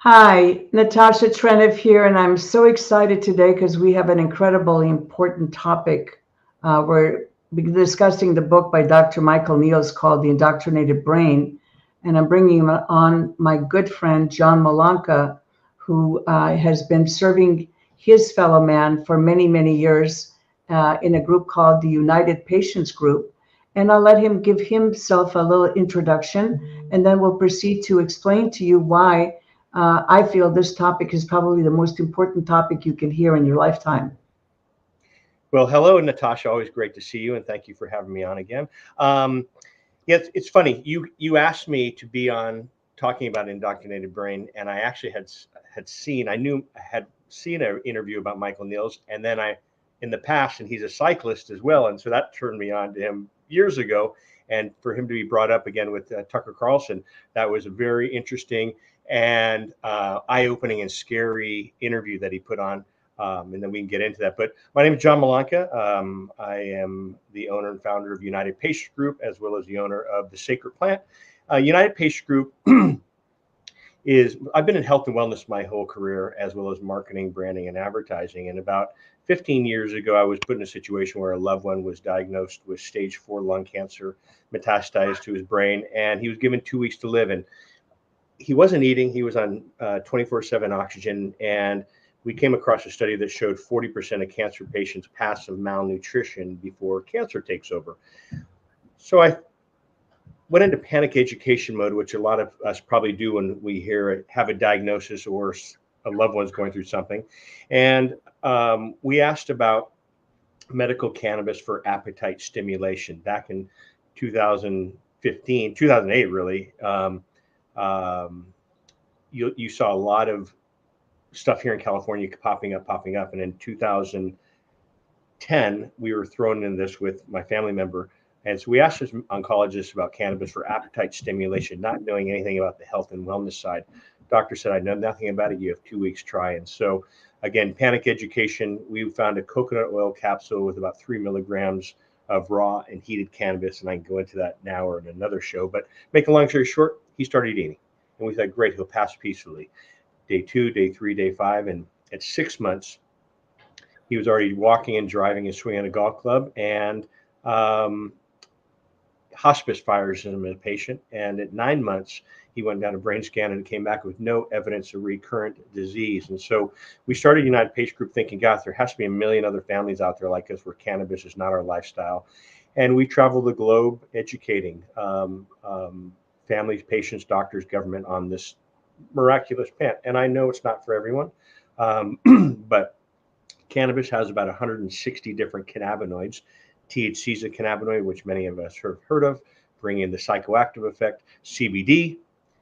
Hi, Natasha Trenev here, and I'm so excited today because we have an incredibly important topic. We're discussing the book by Dr. Michael Niels called The Indoctrinated Brain, and I'm bringing on my good friend John Malanka, who has been serving his fellow man for many, many years in a group called the United Patients Group. And I'll let him give himself a little introduction, and then we'll proceed to explain to you why I feel this topic is probably the most important topic you can hear in your lifetime. Well, hello, Natasha. Always great to see you, and thank you for having me on again. Yeah, it's funny. You asked me to be on talking about indoctrinated brain, and I actually had seen. I had seen an interview about Michael Niels, and then in the past, and he's a cyclist as well, and so that turned me on to him years ago. And for him to be brought up again with Tucker Carlson, that was a very interesting and eye-opening and scary interview that he put on. And then we can get into that. But my name is John Malanka. I am the owner and founder of United Patients Group, as well as the owner of the Sacred Plant. United Patients Group I've been in health and wellness my whole career, as well as marketing, branding, and advertising. And about 15 years ago, I was put in a situation where a loved one was diagnosed with stage 4 lung cancer, metastasized to his brain, and he was given 2 weeks to live. And he wasn't eating. He was on 24/7 oxygen. And we came across a study that showed 40% of cancer patients pass of malnutrition before cancer takes over. So I went into panic education mode, which a lot of us probably do when we have a diagnosis or a loved one's going through something. And we asked about medical cannabis for appetite stimulation back in 2015, 2008, really. You saw a lot of stuff here in California popping up. And in 2010, we were thrown in this with my family member. And so we asked this oncologist about cannabis for appetite stimulation, not knowing anything about the health and wellness side. Doctor said, I know nothing about it. You have 2 weeks, try. And so, again, panic education, we found a coconut oil capsule with about 3 milligrams of raw and heated cannabis. And I can go into that now or in another show. But make a long story short, he started eating. And we thought, great, he'll pass peacefully. Day 2, day 3, day 5. And at 6 months, he was already walking and driving and swinging a golf club. And hospice fires him as a patient. And at 9 months, he went down a brain scan and came back with no evidence of recurrent disease. And so we started United Patient Group thinking, God, there has to be a million other families out there like us where cannabis is not our lifestyle. And we travel the globe educating families, patients, doctors, government on this miraculous plant. And I know it's not for everyone, but cannabis has about 160 different cannabinoids. THC is a cannabinoid, which many of us have heard of, bringing the psychoactive effect. CBD,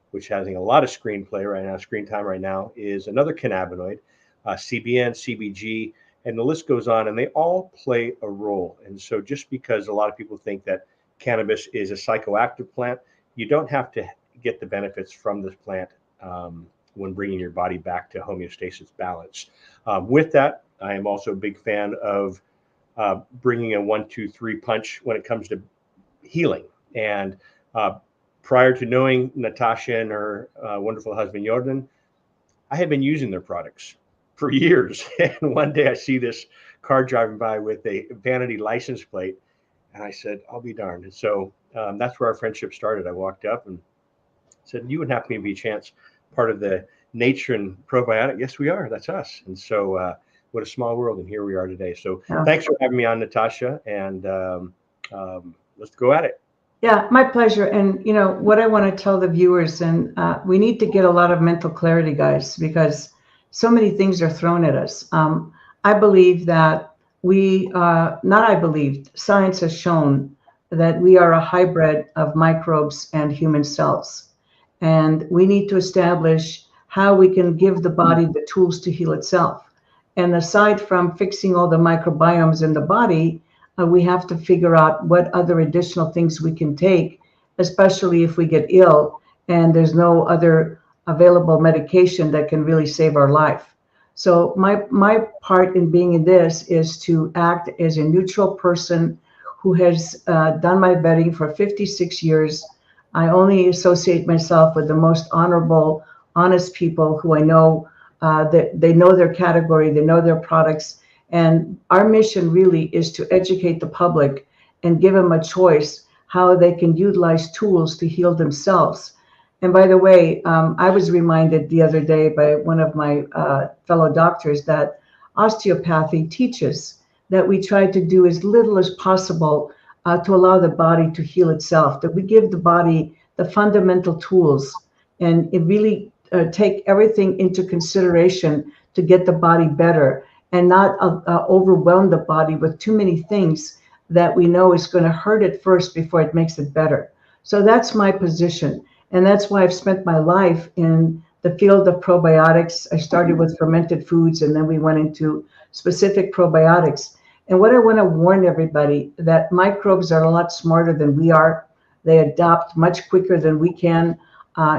which has a lot of screen time right now, is another cannabinoid. CBN, CBG, and the list goes on, and they all play a role. And so just because a lot of people think that cannabis is a psychoactive plant, you don't have to get the benefits from this plant when bringing your body back to homeostasis balance. With that, I am also a big fan of bringing a 1, 2, 3 punch when it comes to healing. And prior to knowing Natasha and her wonderful husband, Jordan, I had been using their products for years. And one day I see this car driving by with a vanity license plate. And I said, I'll be darned. And so that's where our friendship started. I walked up and said, you wouldn't happen to be a chance part of the Natren Probiotic? Yes, we are. That's us. And so what a small world, and here we are today. So thanks for having me on, Natasha, and let's go at it. Yeah, my pleasure. And what I want to tell the viewers, and we need to get a lot of mental clarity, guys, because so many things are thrown at us. I believe that science has shown that we are a hybrid of microbes and human cells. And we need to establish how we can give the body the tools to heal itself. And aside from fixing all the microbiomes in the body, we have to figure out what other additional things we can take, especially if we get ill and there's no other available medication that can really save our life. So my part in being in this is to act as a neutral person who has done my vetting for 56 years. I only associate myself with the most honorable honest people who I know that they know their category, they know their products. And our mission really is to educate the public and give them a choice how they can utilize tools to heal themselves. And by the way, I was reminded the other day by one of my fellow doctors that osteopathy teaches that we try to do as little as possible to allow the body to heal itself, that we give the body the fundamental tools and it really take everything into consideration to get the body better and not overwhelm the body with too many things that we know is going to hurt it first before it makes it better. So that's my position. And that's why I've spent my life in the field of probiotics. I started with fermented foods, and then we went into specific probiotics. And what I want to warn everybody, that microbes are a lot smarter than we are. They adapt much quicker than we can.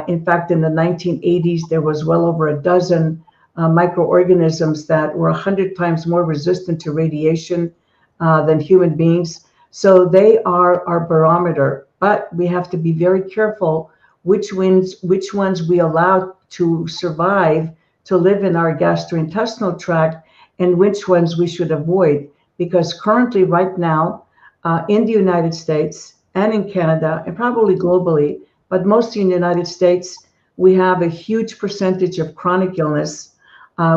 In fact, in the 1980s, there was well over a dozen microorganisms that were 100 times more resistant to radiation than human beings. So they are our barometer, but we have to be very careful which ones we allow to survive, to live in our gastrointestinal tract, and which ones we should avoid. Because currently, right now, in the United States and in Canada, and probably globally, but mostly in the United States, we have a huge percentage of chronic illness.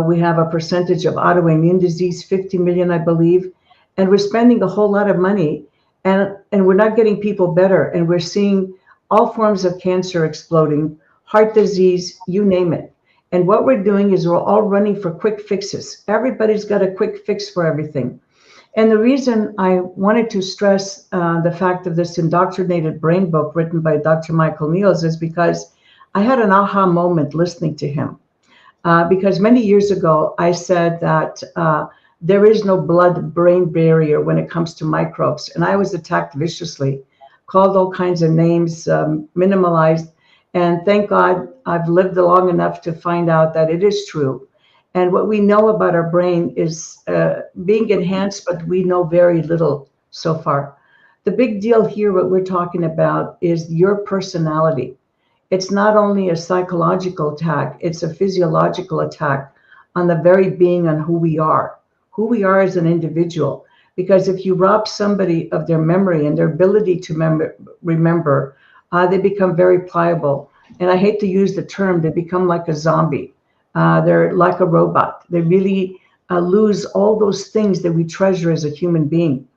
We have a percentage of autoimmune disease, 50 million, I believe, and we're spending a whole lot of money, and we're not getting people better, and we're seeing all forms of cancer exploding, heart disease, you name it. And what we're doing is we're all running for quick fixes. Everybody's got a quick fix for everything. And the reason I wanted to stress the fact of this indoctrinated brain book written by Dr. Michael Niels is because I had an aha moment listening to him. Because many years ago, I said that there is no blood-brain barrier when it comes to microbes. And I was attacked viciously, called all kinds of names, minimalized. And thank God I've lived long enough to find out that it is true. And what we know about our brain is being enhanced, but we know very little so far. The big deal here, what we're talking about, is your personality. It's not only a psychological attack, it's a physiological attack on the very being on who we are as an individual. Because if you rob somebody of their memory and their ability to remember, they become very pliable. And I hate to use the term, they become like a zombie. They're like a robot. They really lose all those things that we treasure as a human being.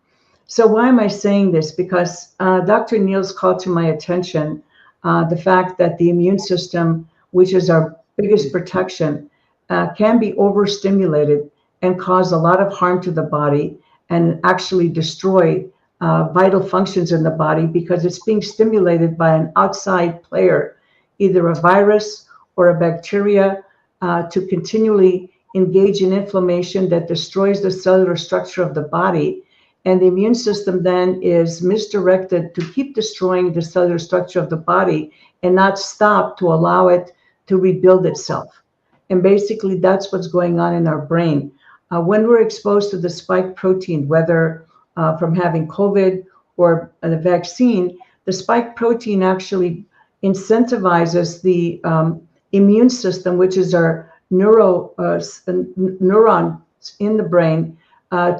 So why am I saying this? Because Dr. Niels called to my attention the fact that the immune system, which is our biggest protection, can be overstimulated and cause a lot of harm to the body and actually destroy vital functions in the body because it's being stimulated by an outside player, either a virus or a bacteria, to continually engage in inflammation that destroys the cellular structure of the body. And the immune system then is misdirected to keep destroying the cellular structure of the body and not stop to allow it to rebuild itself. And basically, that's what's going on in our brain. When we're exposed to the spike protein, whether from having COVID or the vaccine, the spike protein actually incentivizes the immune system, which is our neurons in the brain,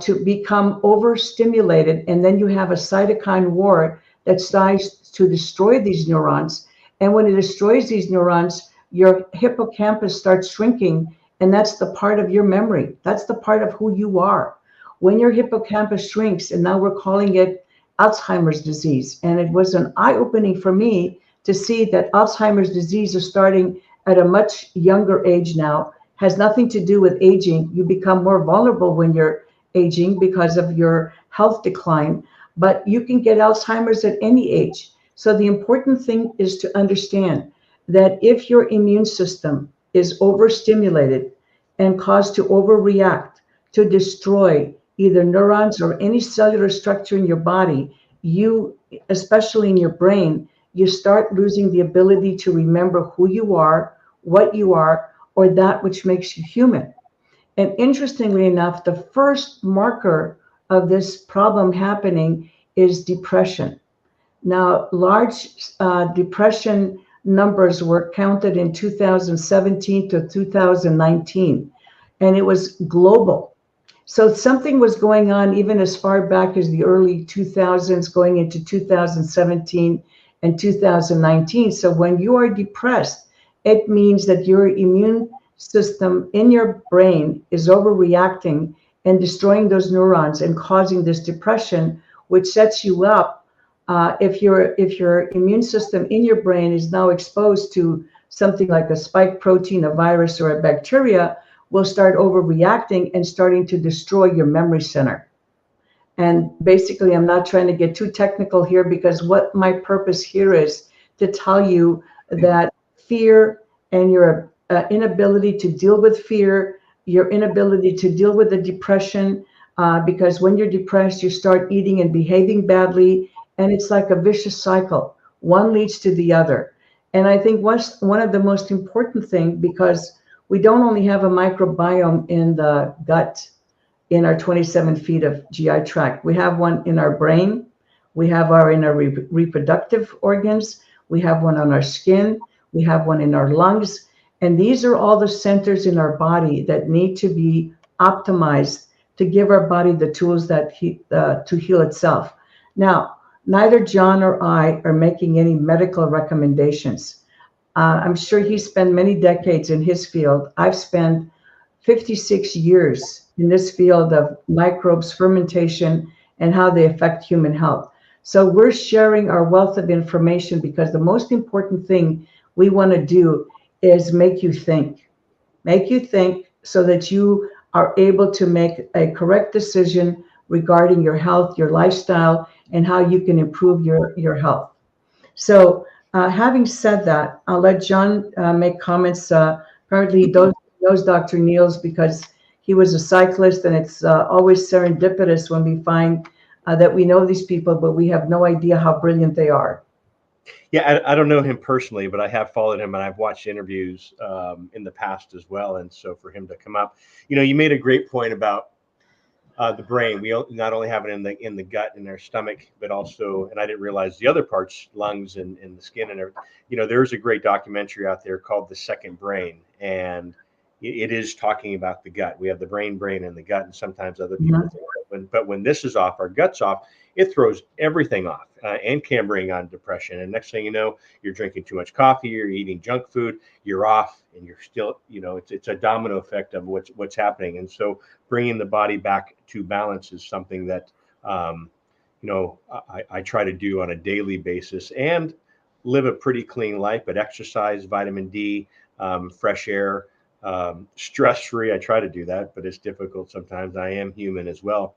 to become overstimulated. And then you have a cytokine war that starts to destroy these neurons. And when it destroys these neurons, your hippocampus starts shrinking. And that's the part of your memory. That's the part of who you are. When your hippocampus shrinks, and now we're calling it Alzheimer's disease. And it was an eye-opening for me to see that Alzheimer's disease is starting at a much younger age now. Has nothing to do with aging. You become more vulnerable when you're aging because of your health decline, but you can get Alzheimer's at any age. So the important thing is to understand that if your immune system is overstimulated and caused to overreact, to destroy either neurons or any cellular structure in your body, you, especially in your brain, you start losing the ability to remember who you are, what you are, or that which makes you human. And interestingly enough, the first marker of this problem happening is depression. Now, large depression numbers were counted in 2017 to 2019, and it was global. So something was going on even as far back as the early 2000s, going into 2017 and 2019. So when you are depressed, it means that your immune system in your brain is overreacting and destroying those neurons and causing this depression, which sets you up. If your immune system in your brain is now exposed to something like a spike protein, a virus, or a bacteria, will start overreacting and starting to destroy your memory center. And basically, I'm not trying to get too technical here, because what my purpose here is to tell you that fear and your inability to deal with fear, your inability to deal with the depression, because when you're depressed, you start eating and behaving badly, and it's like a vicious cycle. One leads to the other. And I think one of the most important things, because we don't only have a microbiome in the gut, in our 27 feet of GI tract. We have one in our brain. We have in our reproductive organs. We have one on our skin. We have one in our lungs. And these are all the centers in our body that need to be optimized to give our body the tools that to heal itself. Now, neither John or I are making any medical recommendations. I'm sure he spent many decades in his field. I've spent 56 years in this field of microbes, fermentation, and how they affect human health. So we're sharing our wealth of information, because the most important thing we want to do is make you think so that you are able to make a correct decision regarding your health, your lifestyle, and how you can improve your health. So having said that, I'll let John make comments. Apparently he knows Dr. Niels because he was a cyclist, and it's always serendipitous when we find that we know these people, but we have no idea how brilliant they are. Yeah, I don't know him personally, but I have followed him, and I've watched interviews in the past as well. And so for him to come up, you made a great point about the brain. We not only have it in the gut, in our stomach, but also, and I didn't realize the other parts, lungs and the skin and everything. There's a great documentary out there called The Second Brain, and it is talking about the gut. We have the brain, and the gut, and sometimes other people think, but when this is off, our gut's off, it throws everything off and can bring on depression. And next thing you know, you're drinking too much coffee, you're eating junk food, you're off, and you're still, it's a domino effect of what's happening. And so bringing the body back to balance is something that, I try to do on a daily basis, and live a pretty clean life, but exercise, vitamin D, fresh air, stress-free. I try to do that, but it's difficult sometimes. I am human as well.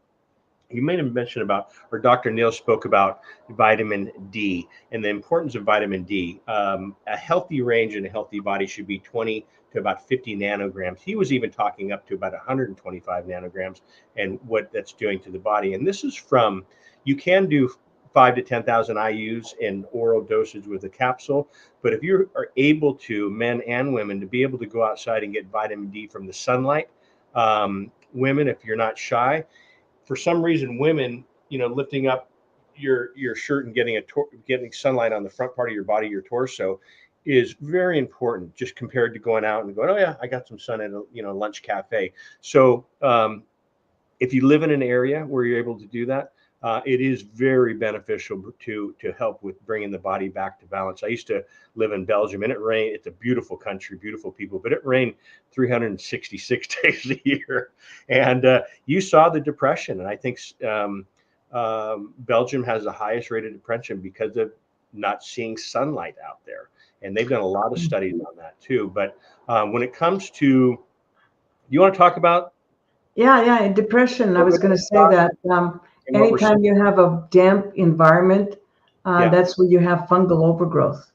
You made a mention about, or Dr. Neil spoke about vitamin D and the importance of vitamin D. A healthy range in a healthy body should be 20 to about 50 nanograms. He was even talking up to about 125 nanograms and what that's doing to the body. And this is from, you can do 5 to 10,000 IUs in oral dosage with a capsule. But if you are able to, men and women, to be able to go outside and get vitamin D from the sunlight, women, if you're not shy, for some reason, women, lifting up your shirt and getting sunlight on the front part of your body, your torso, is very important, just compared to going out and going, oh yeah, I got some sun at a lunch cafe. So if you live in an area where you're able to do that, it is very beneficial to help with bringing the body back to balance. I used to live in Belgium, and it rained. It's a beautiful country, beautiful people, but it rained 366 days a year. And you saw the depression. And I think Belgium has the highest rate of depression because of not seeing sunlight out there. And they've done a lot of studies on that too. But when it comes to, you want to talk about? Yeah, depression. I was going to say that. Anytime you have a damp environment, that's where you have fungal overgrowth.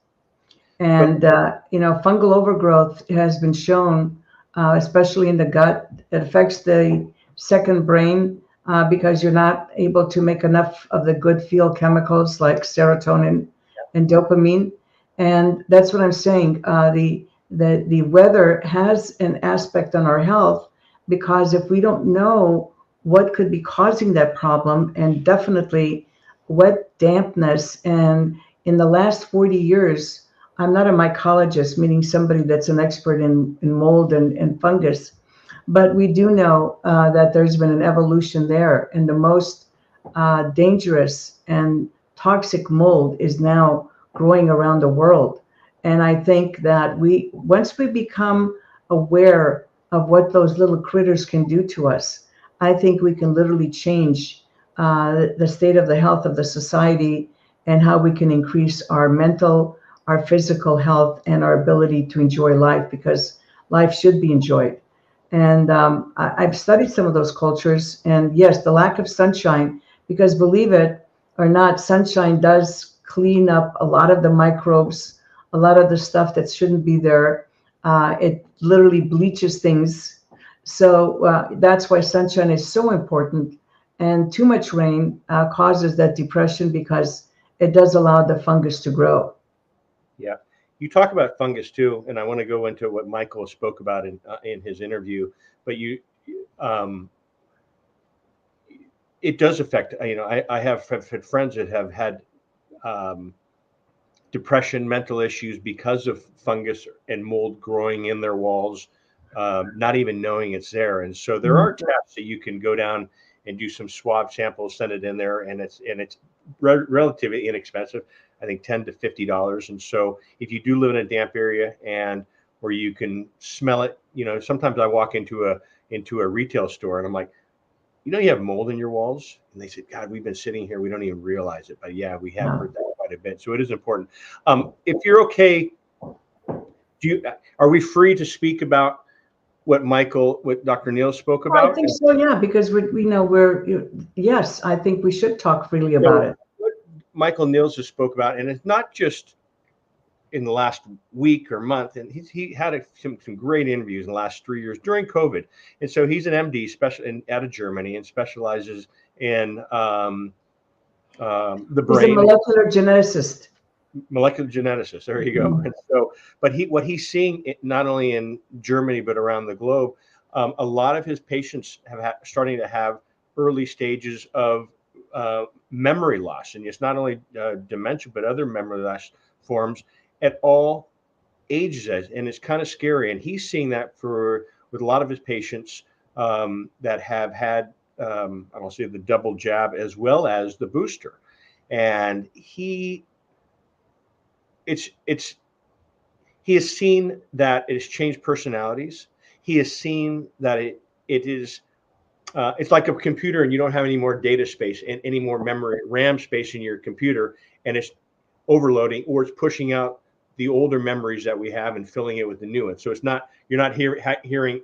And, fungal overgrowth has been shown, especially in the gut, it affects the second brain because you're not able to make enough of the good feel chemicals like serotonin and dopamine. And that's what I'm saying. The weather has an aspect on our health, because if we don't know what could be causing that problem, and definitely wet dampness. And in the last 40 years, I'm not a mycologist, meaning somebody that's an expert in mold and fungus, but we do know that there's been an evolution there, and the most dangerous and toxic mold is now growing around the world. And I think that once we become aware of what those little critters can do to us, I think we can literally change the state of the health of the society and how we can increase our mental, our physical health, and our ability to enjoy life, because life should be enjoyed. And I've studied some of those cultures, and yes, the lack of sunshine, because believe it or not, sunshine does clean up a lot of the microbes, a lot of the stuff that shouldn't be there. It literally bleaches things. So that's why sunshine is so important. And too much rain causes that depression because it does allow the fungus to grow. Yeah. You talk about fungus too, and I want to go into what Michael spoke about in his interview. But it does affect. I have had friends that have had depression, mental issues because of fungus and mold growing in their walls, not even knowing it's there. And so there are tests that you can go down and do some swab samples, send it in there, and it's relatively inexpensive. I think $10 to $50. And so if you do live in a damp area and where you can smell it, sometimes I walk into a retail store and I'm like, you have mold in your walls? And they said, God, we've been sitting here, we don't even realize it. But yeah, we have heard that quite a bit. So it is important. If you're okay, are we free to speak about what Dr. Neal spoke about? I think so, yeah, because we know yes, I think we should talk freely about it. What Michael Neal just spoke about, and it's not just in the last week or month, and he had some great interviews in the last 3 years during COVID. And so he's an MD out of Germany and specializes in the brain. He's a molecular geneticist. There you go. And so, but what he's seeing not only in Germany but around the globe, a lot of his patients have starting to have early stages of memory loss, and it's not only dementia but other memory loss forms at all ages, and it's kind of scary. And he's seeing that with a lot of his patients that have had I'll say the double jab as well as the booster, and he has seen that it has changed personalities. He has seen that it is it's like a computer, and you don't have any more data space and any more memory RAM space in your computer, and it's overloading, or it's pushing out the older memories that we have and filling it with the new ones. So you're not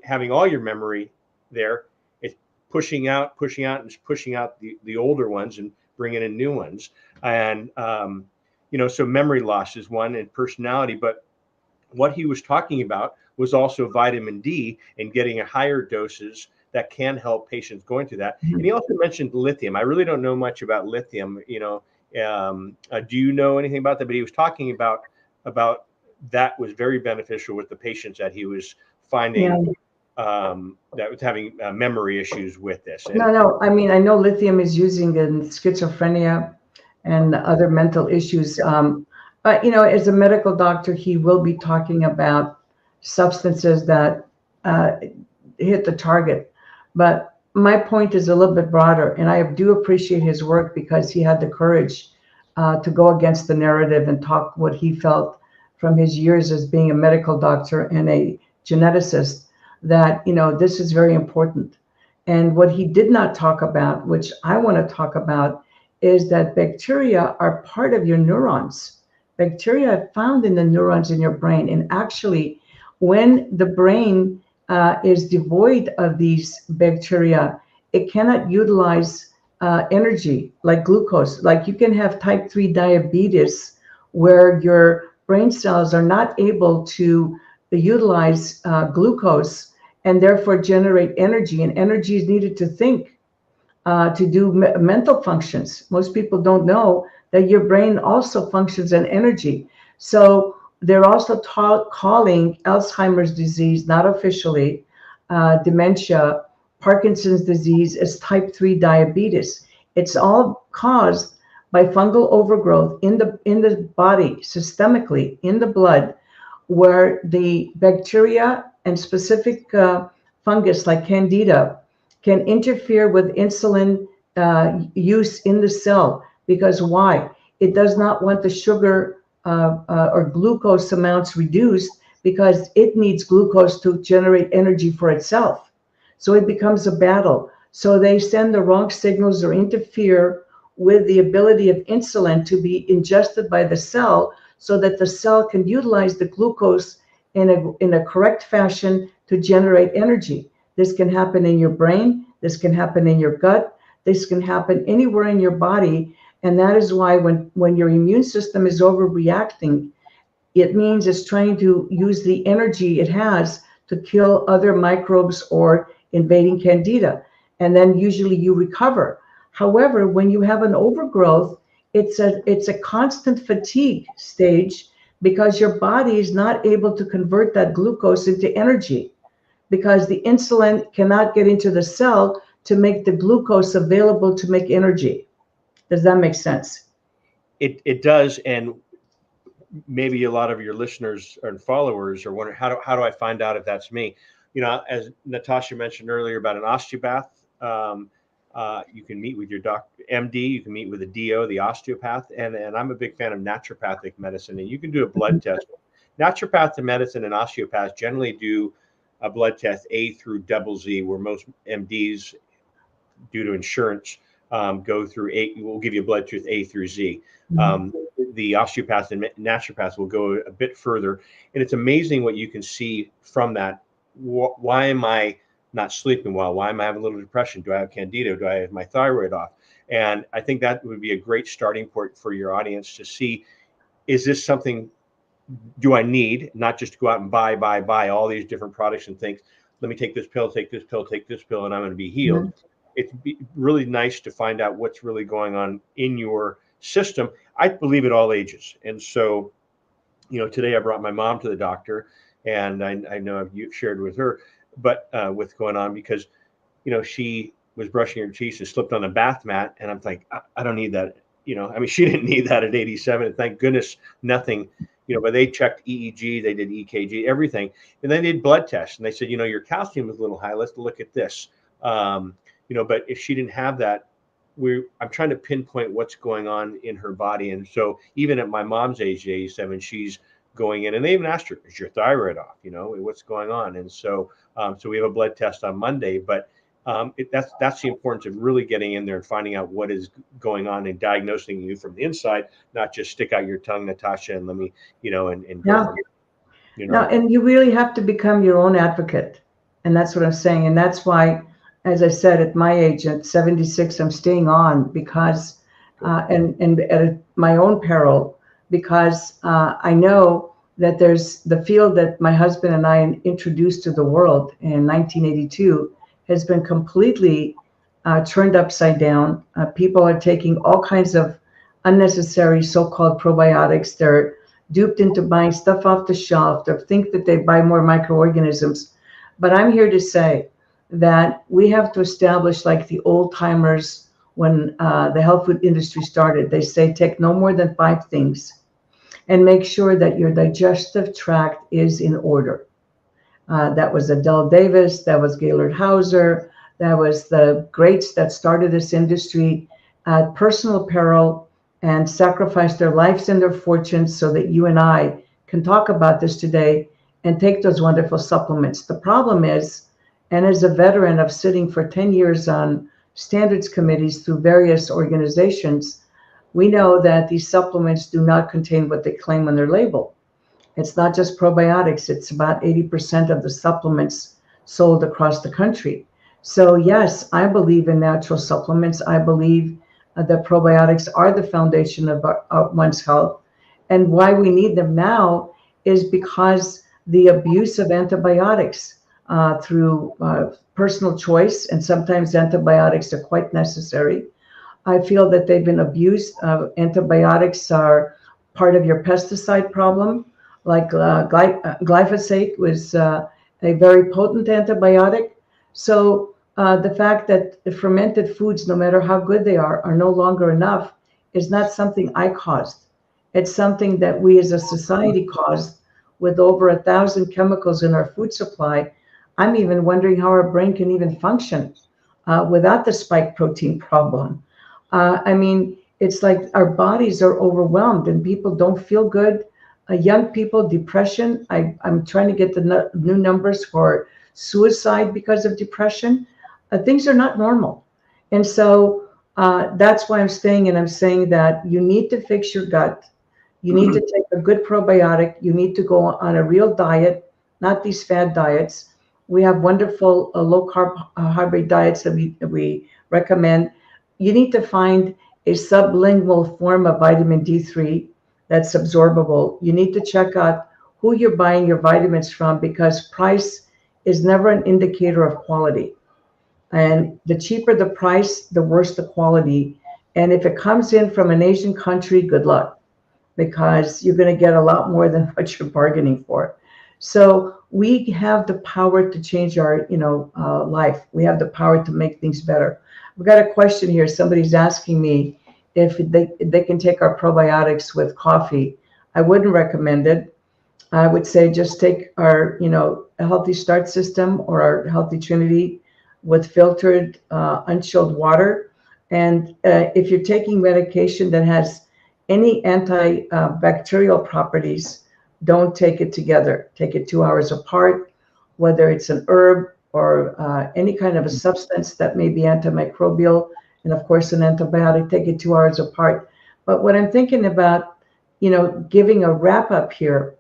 having all your memory there. It's pushing out and it's pushing out the older ones and bringing in new ones. And so memory loss is one, and personality. But what he was talking about was also vitamin D and getting a higher doses that can help patients going through that. And he also mentioned lithium. I really don't know much about lithium. Do you know anything about that? But he was talking about that was very beneficial with the patients that he was finding that was having memory issues with this. No. I mean, I know lithium is using in schizophrenia and other mental issues. But, as a medical doctor, he will be talking about substances that hit the target. But my point is a little bit broader, and I do appreciate his work because he had the courage to go against the narrative and talk what he felt from his years as being a medical doctor and a geneticist, that, this is very important. And what he did not talk about, which I want to talk about, is that bacteria are part of your neurons. Bacteria are found in the neurons in your brain. And actually, when the brain is devoid of these bacteria, it cannot utilize energy like glucose. Like you can have type 3 diabetes where your brain cells are not able to utilize glucose and therefore generate energy. And energy is needed to think, to do mental functions. Most people don't know that your brain also functions on energy. So they're also calling Alzheimer's disease, not officially, dementia, Parkinson's disease, as type 3 diabetes. It's all caused by fungal overgrowth in the body, systemically in the blood, where the bacteria and specific fungus like Candida can interfere with insulin use in the cell. Because why? It does not want the sugar or glucose amounts reduced, because it needs glucose to generate energy for itself. So it becomes a battle. So they send the wrong signals or interfere with the ability of insulin to be ingested by the cell, so that the cell can utilize the glucose in a correct fashion to generate energy. This can happen in your brain. This can happen in your gut. This can happen anywhere in your body. And that is why when your immune system is overreacting, it means it's trying to use the energy it has to kill other microbes or invading Candida. And then usually you recover. However, when you have an overgrowth, it's a constant fatigue stage, because your body is not able to convert that glucose into energy, because the insulin cannot get into the cell to make the glucose available to make energy. Does that make sense? It does. And maybe a lot of your listeners and followers are wondering, how do I find out if that's me? As Natasha mentioned earlier about an osteopath, you can meet with your doctor, MD. You can meet with a DO, the osteopath, and I'm a big fan of naturopathic medicine. And you can do a blood test. Naturopathic medicine and osteopaths generally do a blood test A through double Z, where most MDs, due to insurance, go through A. Will give you a blood test A through Z. The osteopaths and naturopaths will go a bit further, and it's amazing what you can see from that. Why am I not sleeping well? Why am I having a little depression? Do I have Candida? Do I have my thyroid off? And I think that would be a great starting point for your audience to see, is this something do I need, not just to go out and buy all these different products and think, let me take this pill, take this pill, take this pill, and I'm going to be healed. It's really nice to find out what's really going on in your system. I believe at all ages. And so, today I brought my mom to the doctor, and I know you've shared with her, but what's going on, because, she was brushing her teeth and slipped on a bath mat. And I'm like, I don't need that. She didn't need that at 87. And thank goodness nothing, but they checked EEG, they did EKG, everything. And then they did blood tests, and they said, your calcium is a little high. Let's look at this. But if she didn't have that, I'm trying to pinpoint what's going on in her body. And so even at my mom's age, 87, she's going in, and they even asked her, is your thyroid off? What's going on? And so, so we have a blood test on Monday, but that's the importance of really getting in there and finding out what is going on and diagnosing you from the inside, not just stick out your tongue, Natasha, and let me, and go from here. No, and you really have to become your own advocate. And that's what I'm saying. And that's why, as I said, at my age, at 76, I'm staying on, because, and at my own peril, because I know that there's the field that my husband and I introduced to the world in 1982 has been completely turned upside down. People are taking all kinds of unnecessary so-called probiotics. They're duped into buying stuff off the shelf. They think that they buy more microorganisms. But I'm here to say that we have to establish, like the old timers when the health food industry started, they say take no more than 5 things and make sure that your digestive tract is in order. That was Adele Davis, that was Gaylord Hauser, that was the greats that started this industry at personal peril and sacrificed their lives and their fortunes so that you and I can talk about this today and take those wonderful supplements. The problem is, and as a veteran of sitting for 10 years on standards committees through various organizations, we know that these supplements do not contain what they claim on their label. It's not just probiotics. It's about 80% of the supplements sold across the country. So yes, I believe in natural supplements. I believe that probiotics are the foundation of one's health. And why we need them now is because the abuse of antibiotics through personal choice, and sometimes antibiotics are quite necessary. I feel that they've been abused. Antibiotics are part of your pesticide problem. Like glyphosate was a very potent antibiotic. So the fact that the fermented foods, no matter how good they are no longer enough is not something I caused. It's something that we as a society caused with over 1,000 chemicals in our food supply. I'm even wondering how our brain can even function without the spike protein problem. I mean, it's like our bodies are overwhelmed and people don't feel good. Young people, depression. I'm trying to get the new numbers for suicide because of depression. Things are not normal. And so that's why I'm staying, and I'm saying that you need to fix your gut. You need to take a good probiotic. You need to go on a real diet, not these fad diets. We have wonderful low carbohydrate diets that we recommend. You need to find a sublingual form of vitamin D3 that's absorbable. You need to check out who you're buying your vitamins from, because price is never an indicator of quality. And the cheaper the price, the worse the quality. And if it comes in from an Asian country, good luck, because you're going to get a lot more than what you're bargaining for. So we have the power to change our, life. We have the power to make things better. We've got a question here. Somebody's asking me if they can take our probiotics with coffee. I wouldn't recommend it. I would say just take our, Healthy Start system or our Healthy Trinity with filtered, unchilled water. And if you're taking medication that has any antibacterial properties, don't take it together. Take it 2 hours apart, whether it's an herb or any kind of a substance that may be antimicrobial, and of course an antibiotic, take it 2 hours apart. But what I'm thinking about, giving a wrap up here,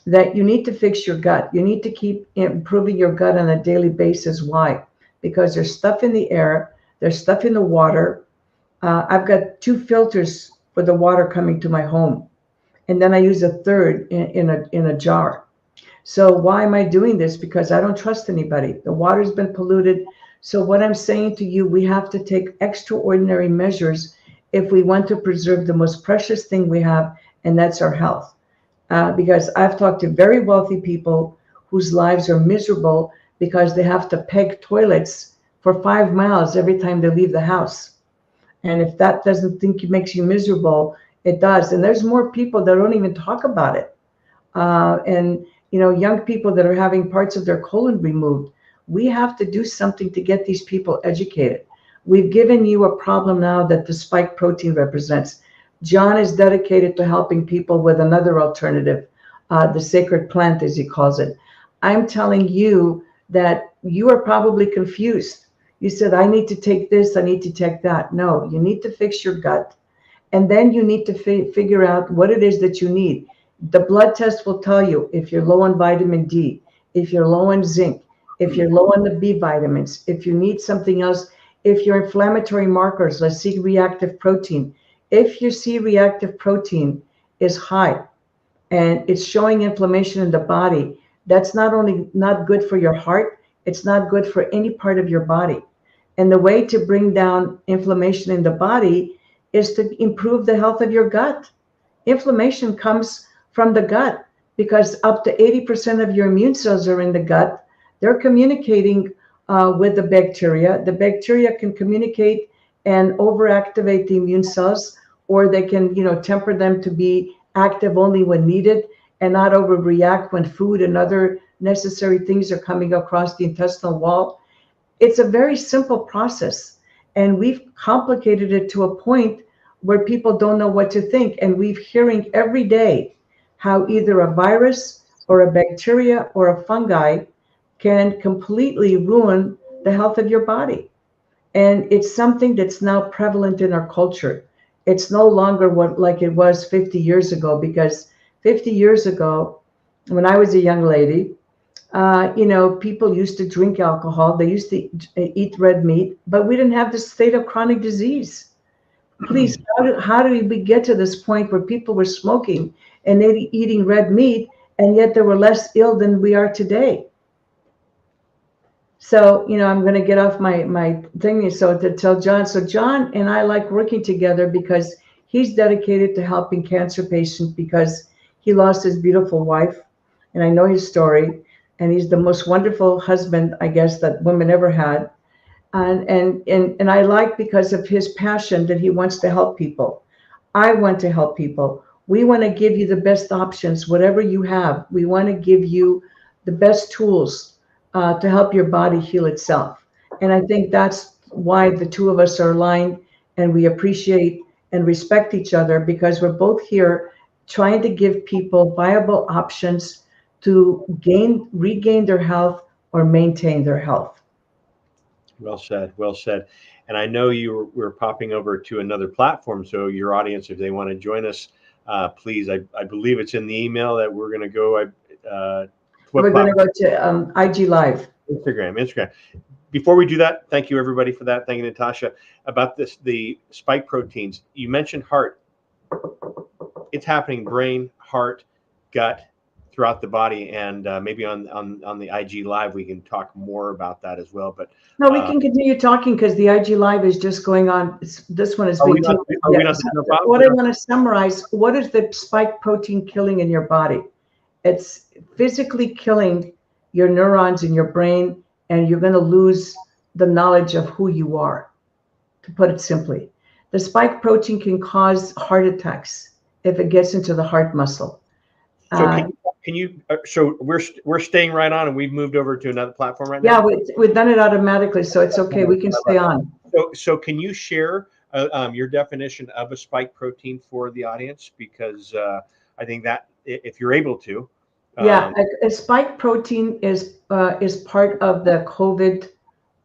that you need to fix your gut. You need to keep improving your gut on a daily basis. Why? Because there's stuff in the air, there's stuff in the water. I've got 2 filters for the water coming to my home, and then I use a third in a jar. So why am I doing this? Because I don't trust anybody. The water's been polluted. So what I'm saying to you, we have to take extraordinary measures if we want to preserve the most precious thing we have, and that's our health. Because I've talked to very wealthy people whose lives are miserable because they have to peg toilets for 5 miles every time they leave the house. And if that doesn't think it makes you miserable, it does. And there's more people that don't even talk about it. And young people that are having parts of their colon removed. We have to do something to get these people educated. We've given you a problem now that the spike protein represents. John is dedicated to helping people with another alternative, the sacred plant, as he calls it. I'm telling you that you are probably confused. You said, I need to take this, I need to take that. No, you need to fix your gut. And then you need to figure out what it is that you need. The blood test will tell you if you're low on vitamin D, if you're low on zinc, if you're low on the B vitamins, if you need something else, if your inflammatory markers, like C-reactive protein, if your C-reactive protein is high and it's showing inflammation in the body, that's not only not good for your heart, it's not good for any part of your body. And the way to bring down inflammation in the body is to improve the health of your gut. Inflammation comes from the gut because up to 80% of your immune cells are in the gut. They're communicating with the bacteria. The bacteria can communicate and overactivate the immune cells, or they can, temper them to be active only when needed and not overreact when food and other necessary things are coming across the intestinal wall. It's a very simple process, and we've complicated it to a point where people don't know what to think. And we're hearing every day how either a virus or a bacteria or a fungi can completely ruin the health of your body. And it's something that's now prevalent in our culture. It's no longer like it was 50 years ago, because 50 years ago, when I was a young lady, people used to drink alcohol. They used to eat red meat, but we didn't have this state of chronic disease. Please, how did we get to this point where people were smoking and eating red meat, and yet they were less ill than we are today? So, I'm going to get off my thing. So to tell John, so John and I like working together because he's dedicated to helping cancer patients, because he lost his beautiful wife, and I know his story, and he's the most wonderful husband, I guess, that women ever had. And I like, because of his passion, that he wants to help people. I want to help people. We want to give you the best options, whatever you have. We want to give you the best tools to help your body heal itself. And I think that's why the two of us are aligned, and we appreciate and respect each other, because we're both here trying to give people viable options to regain their health or maintain their health. Well said. Well said. And I know we're popping over to another platform. So your audience, if they want to join us, please, I believe it's in the email that we're going to go. We're going to go to IG Live. Instagram. Before we do that, thank you everybody for that. Thank you, Natasha. About the spike proteins, you mentioned heart. It's happening brain, heart, gut, throughout the body, and maybe on the IG Live we can talk more about that as well. But no, we can continue talking because the IG Live is just going on. This one is being what I want to summarize: what is the spike protein killing in your body? It's physically killing your neurons in your brain, and you're going to lose the knowledge of who you are. To put it simply, the spike protein can cause heart attacks if it gets into the heart muscle. So can you? So we're staying right on, and we've moved over to another platform right now. Yeah, we've done it automatically, so it's okay. We can stay on. So can you share your definition of a spike protein for the audience? Because I think that if you're able to. Yeah, a spike protein is part of the COVID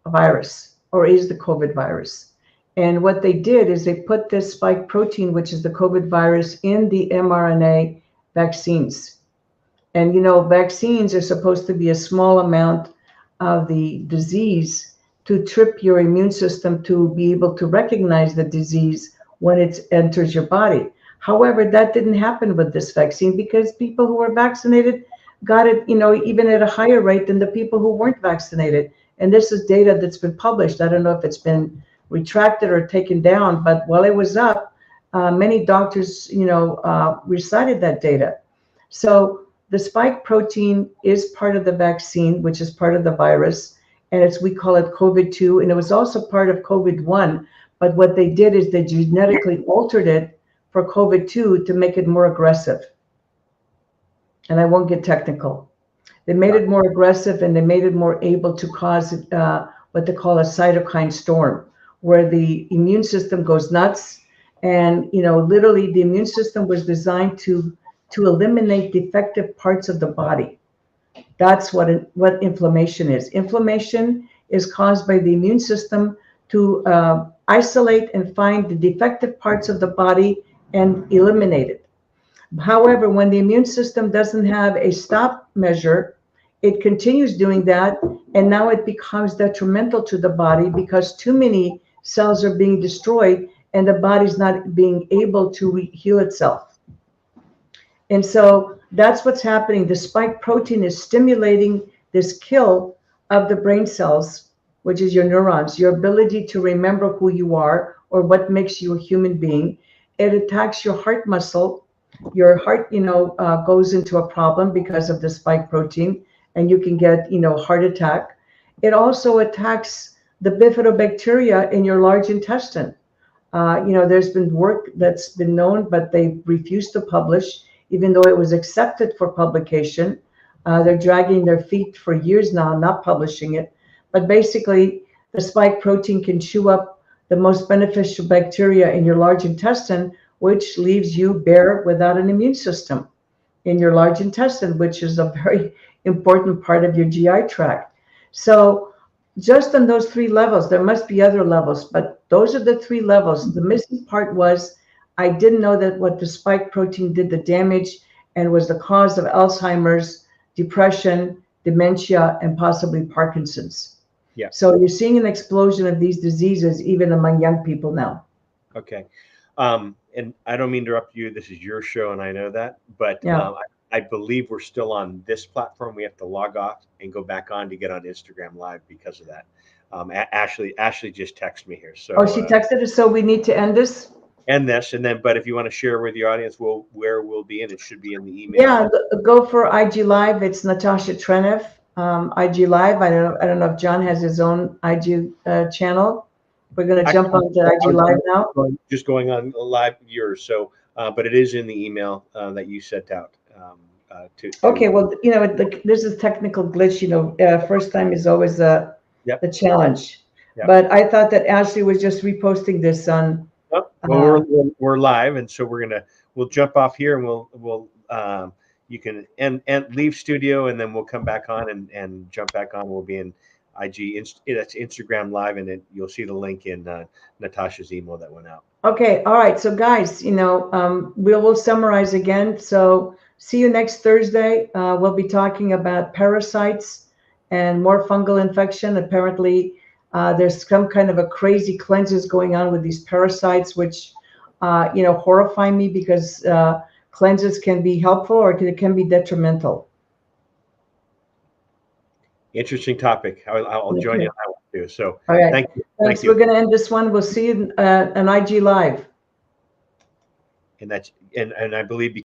virus, or is the COVID virus. And what they did is they put this spike protein, which is the COVID virus, in the mRNA vaccines. And vaccines are supposed to be a small amount of the disease to trip your immune system to be able to recognize the disease when it enters your body. However, that didn't happen with this vaccine because people who were vaccinated got it, even at a higher rate than the people who weren't vaccinated. And this is data that's been published. I don't know if it's been retracted or taken down, but while it was up, many doctors, recited that data. So the spike protein is part of the vaccine, which is part of the virus, and we call it COVID-2, and it was also part of COVID-1. But what they did is they genetically altered it for COVID-2 to make it more aggressive. And I won't get technical. They made it more aggressive, and they made it more able to cause what they call a cytokine storm, where the immune system goes nuts. And literally the immune system was designed to eliminate defective parts of the body. That's what inflammation is. Inflammation is caused by the immune system to isolate and find the defective parts of the body and eliminate it. However, when the immune system doesn't have a stop measure, it continues doing that, and now it becomes detrimental to the body because too many cells are being destroyed and the body's not being able to heal itself. And so that's what's happening. The spike protein is stimulating this kill of the brain cells, which is your neurons, your ability to remember who you are or what makes you a human being. It attacks your heart muscle. Your heart, goes into a problem because of the spike protein, and you can get, heart attack. It also attacks the bifidobacteria in your large intestine. There's been work that's been known, but they refused to publish, even though it was accepted for publication. They're dragging their feet for years now, not publishing it. But basically, the spike protein can chew up the most beneficial bacteria in your large intestine, which leaves you bare without an immune system in your large intestine, which is a very important part of your GI tract. So just on those three levels, there must be other levels, but those are the three levels. The missing part was I didn't know that what the spike protein did the damage and was the cause of Alzheimer's, depression, dementia, and possibly Parkinson's. Yeah. So you're seeing an explosion of these diseases even among young people now. Okay. And I don't mean to interrupt you. This is your show, and I know that. But yeah. I believe we're still on this platform. We have to log off and go back on to get on Instagram Live because of that. Ashley just texted me here. So she texted us. So we need to end this. End this, and then. But if you want to share with your audience, where we'll be, and it should be in the email. Yeah, go for IG Live. It's Natasha Trenev, IG Live. I don't know if John has his own IG channel. We're going to jump on to IG Live now. Just going on live yours. So, but it is in the email that you sent out. Okay, well, this is technical glitch. First time is always the challenge. Yep. But I thought that Ashley was just reposting this on. Well, we're live, and so we'll jump off here, and we'll you can and leave studio, and then we'll come back on and jump back on. We'll be in IG, that's Instagram Live, and you'll see the link in Natasha's email that went out. Okay, all right. So guys, we'll summarize again. So see you next Thursday. We'll be talking about parasites and more fungal infection. Apparently, there's some kind of a crazy cleanses going on with these parasites, which horrify me because cleanses can be helpful or it can be detrimental. Interesting topic. I'll join you on that one too. So, all right. Thank you. Thanks. We're going to end this one. We'll see you on IG Live. And I believe